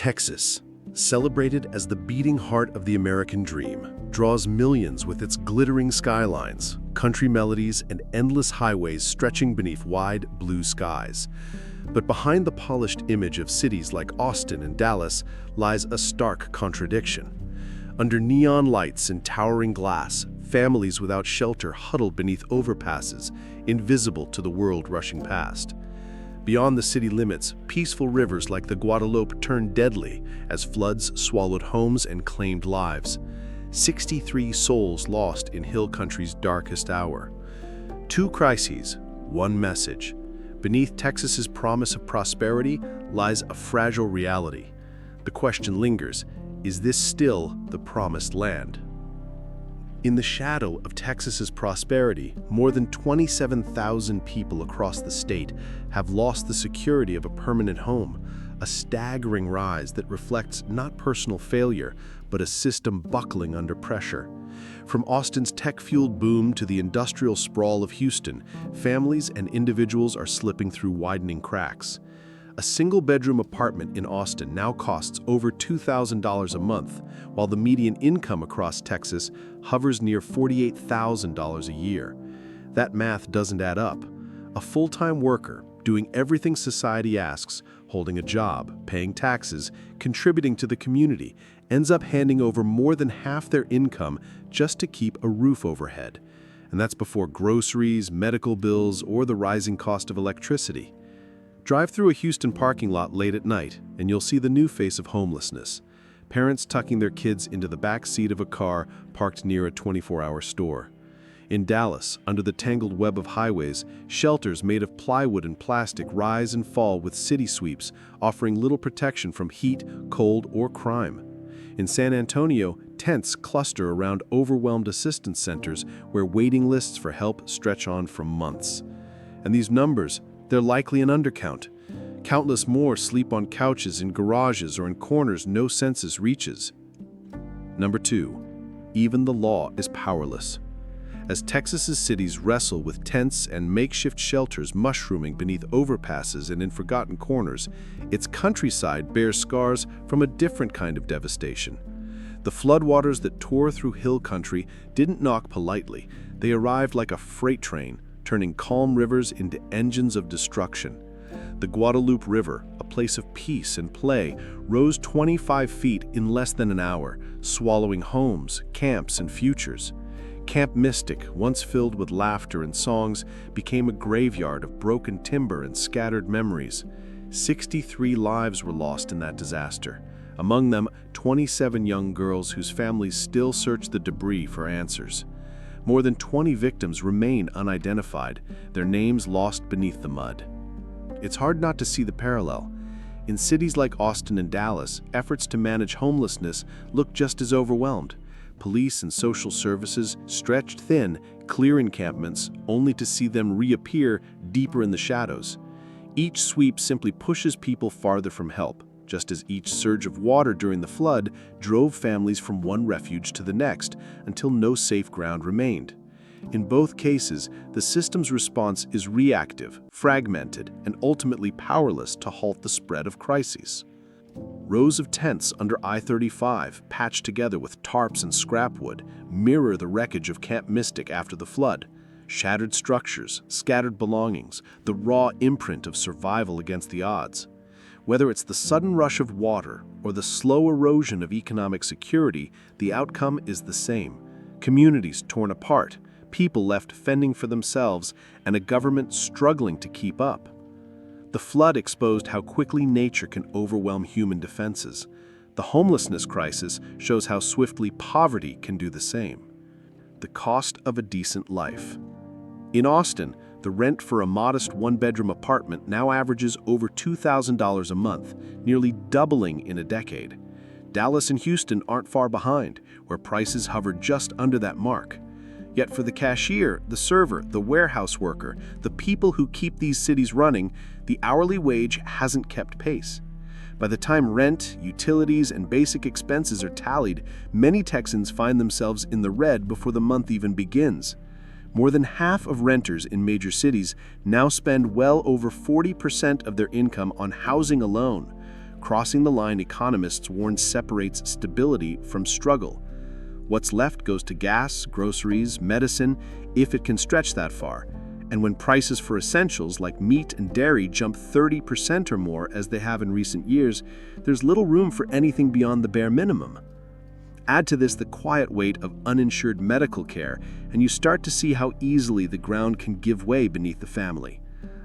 Texas, celebrated as the beating heart of the American dream, draws millions with its glittering skylines, country melodies, and endless highways stretching beneath wide blue skies. But behind the polished image of cities like Austin and Dallas lies a stark contradiction. Under neon lights and towering glass, families without shelter huddled beneath overpasses, invisible to the world rushing past. Beyond the city limits, peaceful rivers like the Guadalupe turned deadly as floods swallowed homes and claimed lives. 63 souls lost in Hill Country's darkest hour. Two crises, one message. Beneath Texas's promise of prosperity lies a fragile reality. The question lingers, is this still the promised land? In the shadow of Texas's prosperity, more than 27,000 people across the state have lost the security of a permanent home, a staggering rise that reflects not personal failure, but a system buckling under pressure. From Austin's tech-fueled boom to the industrial sprawl of Houston, families and individuals are slipping through widening cracks. A single-bedroom apartment in Austin now costs over $2,000 a month, while the median income across Texas hovers near $48,000 a year. That math doesn't add up. A full-time worker, doing everything society asks, holding a job, paying taxes, contributing to the community, ends up handing over more than half their income just to keep a roof overhead. And that's before groceries, medical bills, or the rising cost of electricity. Drive through a Houston parking lot late at night, and you'll see the new face of homelessness. Parents tucking their kids into the back seat of a car parked near a 24-hour store. In Dallas, under the tangled web of highways, shelters made of plywood and plastic rise and fall with city sweeps, offering little protection from heat, cold, or crime. In San Antonio, tents cluster around overwhelmed assistance centers where waiting lists for help stretch on for months. And these numbers, they're likely an undercount. Countless more sleep on couches in garages or in corners no census reaches. Number 2, even the law is powerless. As Texas's cities wrestle with tents and makeshift shelters mushrooming beneath overpasses and in forgotten corners, its countryside bears scars from a different kind of devastation. The floodwaters that tore through Hill Country didn't knock politely. They arrived like a freight train, turning calm rivers into engines of destruction. The Guadalupe River, a place of peace and play, rose 25 feet in less than an hour, swallowing homes, camps, and futures. Camp Mystic, once filled with laughter and songs, became a graveyard of broken timber and scattered memories. 63 lives were lost in that disaster, among them 27 young girls whose families still search the debris for answers. More than 20 victims remain unidentified, their names lost beneath the mud. It's hard not to see the parallel. In cities like Austin and Dallas, efforts to manage homelessness look just as overwhelmed. Police and social services stretched thin, clear encampments, only to see them reappear deeper in the shadows. Each sweep simply pushes people farther from help, just as each surge of water during the flood drove families from one refuge to the next until no safe ground remained. In both cases, the system's response is reactive, fragmented, and ultimately powerless to halt the spread of crises. Rows of tents under I-35, patched together with tarps and scrapwood, mirror the wreckage of Camp Mystic after the flood. Shattered structures, scattered belongings, the raw imprint of survival against the odds. Whether it's the sudden rush of water or the slow erosion of economic security, the outcome is the same. Communities torn apart, people left fending for themselves, and a government struggling to keep up. The flood exposed how quickly nature can overwhelm human defenses. The homelessness crisis shows how swiftly poverty can do the same. The cost of a decent life. In Austin, the rent for a modest one-bedroom apartment now averages over $2,000 a month, nearly doubling in a decade. Dallas and Houston aren't far behind, where prices hover just under that mark. Yet for the cashier, the server, the warehouse worker, the people who keep these cities running, the hourly wage hasn't kept pace. By the time rent, utilities, and basic expenses are tallied, many Texans find themselves in the red before the month even begins. More than half of renters in major cities now spend well over 40% of their income on housing alone. Crossing the line, economists warn, separates stability from struggle. What's left goes to gas, groceries, medicine, if it can stretch that far. And when prices for essentials like meat and dairy jump 30% or more, as they have in recent years, there's little room for anything beyond the bare minimum. Add to this the quiet weight of uninsured medical care, and you start to see how easily the ground can give way beneath the family.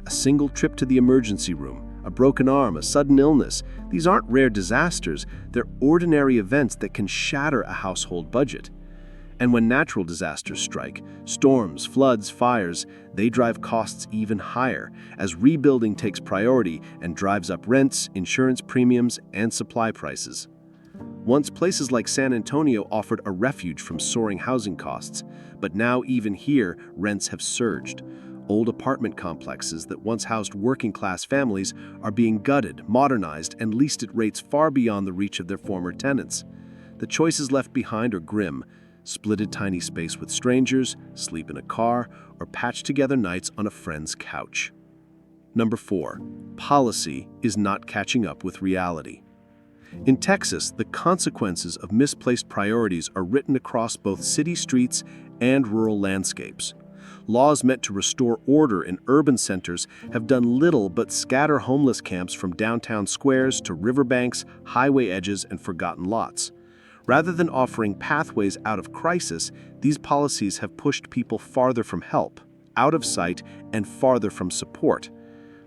A single trip to the emergency room, a broken arm, a sudden illness, these aren't rare disasters, they're ordinary events that can shatter a household budget. And when natural disasters strike, storms, floods, fires, they drive costs even higher, as rebuilding takes priority and drives up rents, insurance premiums, and supply prices. Once places like San Antonio offered a refuge from soaring housing costs, but now even here, rents have surged. Old apartment complexes that once housed working-class families are being gutted, modernized, and leased at rates far beyond the reach of their former tenants. The choices left behind are grim: split a tiny space with strangers, sleep in a car, or patch together nights on a friend's couch. Number 4. Policy is not catching up with reality. In Texas, the consequences of misplaced priorities are written across both city streets and rural landscapes. Laws meant to restore order in urban centers have done little but scatter homeless camps from downtown squares to riverbanks, highway edges, and forgotten lots. Rather than offering pathways out of crisis, these policies have pushed people farther from help, out of sight, and farther from support.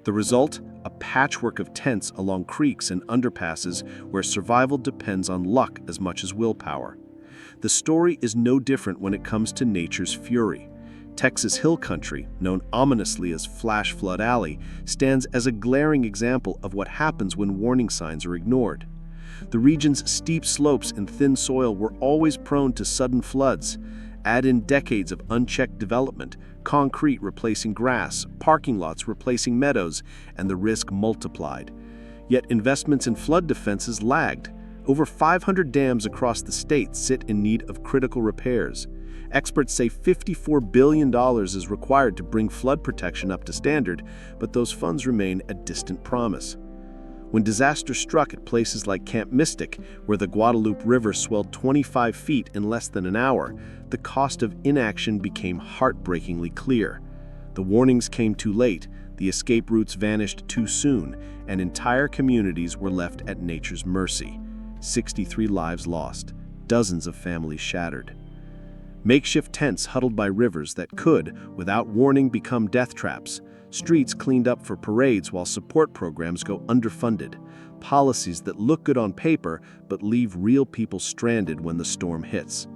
The result? A patchwork of tents along creeks and underpasses where survival depends on luck as much as willpower. The story is no different when it comes to nature's fury. Texas Hill Country, known ominously as Flash Flood Alley, stands as a glaring example of what happens when warning signs are ignored. The region's steep slopes and thin soil were always prone to sudden floods. Add in decades of unchecked development, concrete replacing grass, parking lots replacing meadows, and the risk multiplied. Yet investments in flood defenses lagged. Over 500 dams across the state sit in need of critical repairs. Experts say $54 billion is required to bring flood protection up to standard, but those funds remain a distant promise. When disaster struck at places like Camp Mystic, where the Guadalupe River swelled 25 feet in less than an hour, the cost of inaction became heartbreakingly clear. The warnings came too late, the escape routes vanished too soon, and entire communities were left at nature's mercy. 63 lives lost, dozens of families shattered. Makeshift tents huddled by rivers that could, without warning, become death traps. Streets cleaned up for parades while support programs go underfunded. Policies that look good on paper but leave real people stranded when the storm hits.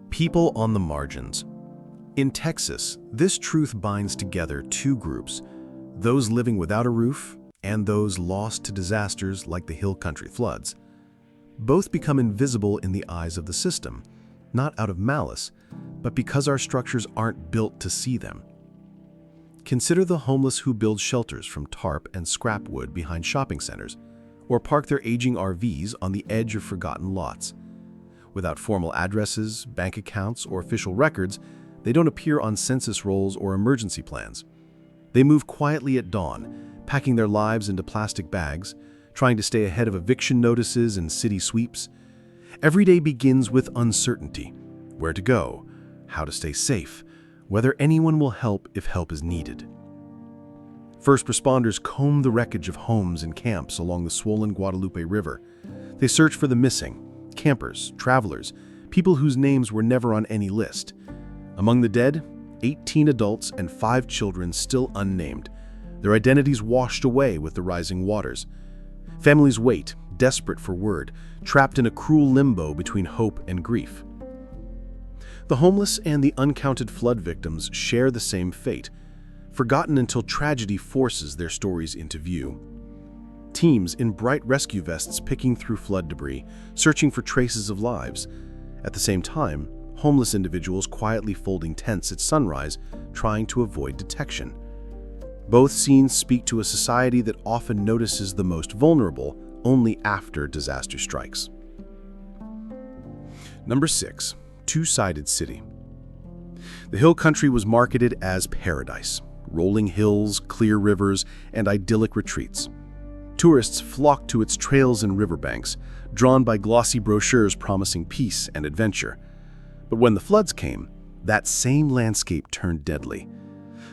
People on the margins. In Texas, this truth binds together two groups: those living without a roof and those lost to disasters like the Hill Country floods. Both become invisible in the eyes of the system, not out of malice, but because our structures aren't built to see them. Consider the homeless who build shelters from tarp and scrap wood behind shopping centers, or park their aging RVs on the edge of forgotten lots. Without formal addresses, bank accounts, or official records, they don't appear on census rolls or emergency plans. They move quietly at dawn, packing their lives into plastic bags, trying to stay ahead of eviction notices and city sweeps. Every day begins with uncertainty: where to go, how to stay safe, whether anyone will help if help is needed. First responders comb the wreckage of homes and camps along the swollen Guadalupe River. They search for the missing, campers, travelers, people whose names were never on any list. Among the dead, 18 adults and 5 children still unnamed, their identities washed away with the rising waters. Families wait, desperate for word, trapped in a cruel limbo between hope and grief. The homeless and the uncounted flood victims share the same fate, forgotten until tragedy forces their stories into view. Teams in bright rescue vests picking through flood debris, searching for traces of lives. At the same time, homeless individuals quietly folding tents at sunrise, trying to avoid detection. Both scenes speak to a society that often notices the most vulnerable only after disaster strikes. Number 6. Two-sided city. The Hill Country was marketed as paradise: rolling hills, clear rivers, and idyllic retreats. Tourists flocked to its trails and riverbanks, drawn by glossy brochures promising peace and adventure. But when the floods came, that same landscape turned deadly.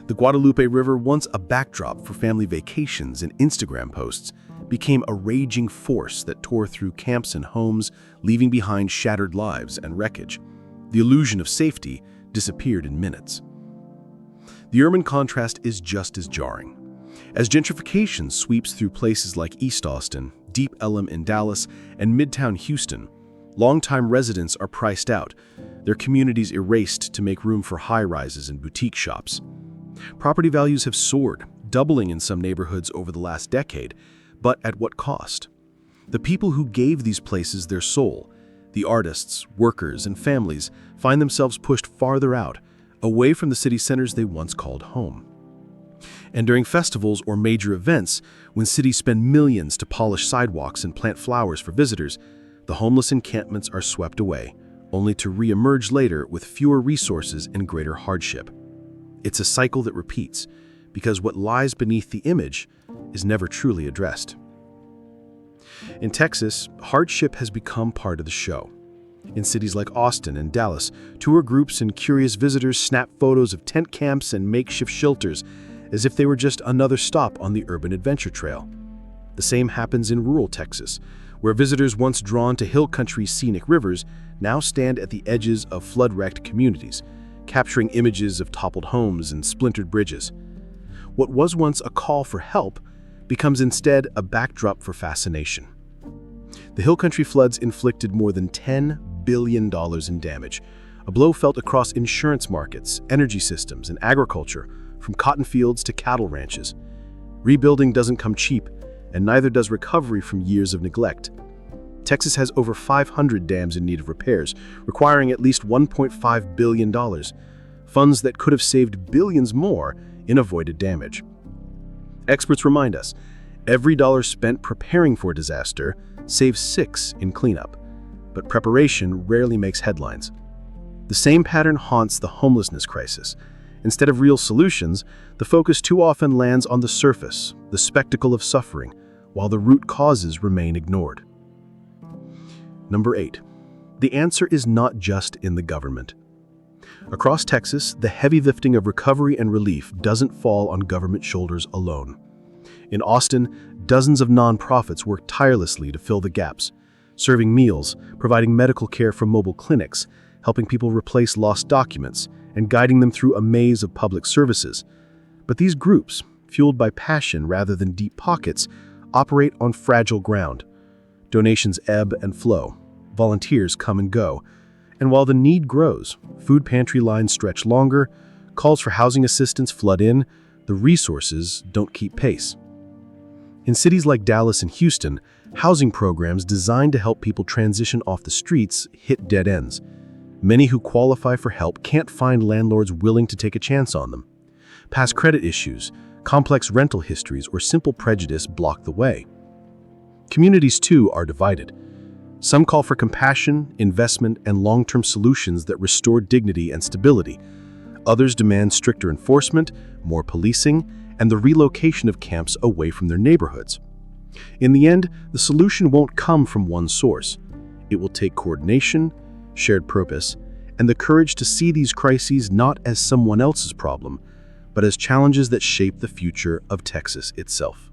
The Guadalupe River, once a backdrop for family vacations and Instagram posts, became a raging force that tore through camps and homes, leaving behind shattered lives and wreckage. The illusion of safety disappeared in minutes. The urban contrast is just as jarring. As gentrification sweeps through places like East Austin, Deep Ellum in Dallas, and Midtown Houston, longtime residents are priced out, their communities erased to make room for high-rises and boutique shops. Property values have soared, doubling in some neighborhoods over the last decade, but at what cost? The people who gave these places their soul, the artists, workers, and families, find themselves pushed farther out, away from the city centers they once called home. And during festivals or major events, when cities spend millions to polish sidewalks and plant flowers for visitors, the homeless encampments are swept away, only to re-emerge later with fewer resources and greater hardship. It's a cycle that repeats, because what lies beneath the image is never truly addressed. In Texas, hardship has become part of the show. In cities like Austin and Dallas, tour groups and curious visitors snap photos of tent camps and makeshift shelters as if they were just another stop on the urban adventure trail. The same happens in rural Texas, where visitors once drawn to hill country's scenic rivers now stand at the edges of flood-wrecked communities, capturing images of toppled homes and splintered bridges. What was once a call for help becomes instead a backdrop for fascination. The hill country floods inflicted more than $10 billion in damage, a blow felt across insurance markets, energy systems, and agriculture, from cotton fields to cattle ranches. Rebuilding doesn't come cheap, and neither does recovery from years of neglect. Texas has over 500 dams in need of repairs, requiring at least $1.5 billion, funds that could have saved billions more in avoided damage. Experts remind us, every dollar spent preparing for disaster saves 6 in cleanup, but preparation rarely makes headlines. The same pattern haunts the homelessness crisis. Instead of real solutions, the focus too often lands on the surface, the spectacle of suffering, while the root causes remain ignored. Number 8. The answer is not just in the government. Across Texas, the heavy lifting of recovery and relief doesn't fall on government shoulders alone. In Austin, dozens of nonprofits work tirelessly to fill the gaps, serving meals, providing medical care from mobile clinics, helping people replace lost documents, and guiding them through a maze of public services. But these groups, fueled by passion rather than deep pockets, operate on fragile ground. Donations ebb and flow, volunteers come and go, and while the need grows, food pantry lines stretch longer, calls for housing assistance flood in, the resources don't keep pace. In cities like Dallas and Houston, housing programs designed to help people transition off the streets hit dead ends. Many who qualify for help can't find landlords willing to take a chance on them. Past credit issues, complex rental histories, or simple prejudice block the way. Communities, too, are divided. Some call for compassion, investment, and long-term solutions that restore dignity and stability. Others demand stricter enforcement, more policing, and the relocation of camps away from their neighborhoods. In the end, the solution won't come from one source. It will take coordination, shared purpose, and the courage to see these crises not as someone else's problem, but as challenges that shape the future of Texas itself.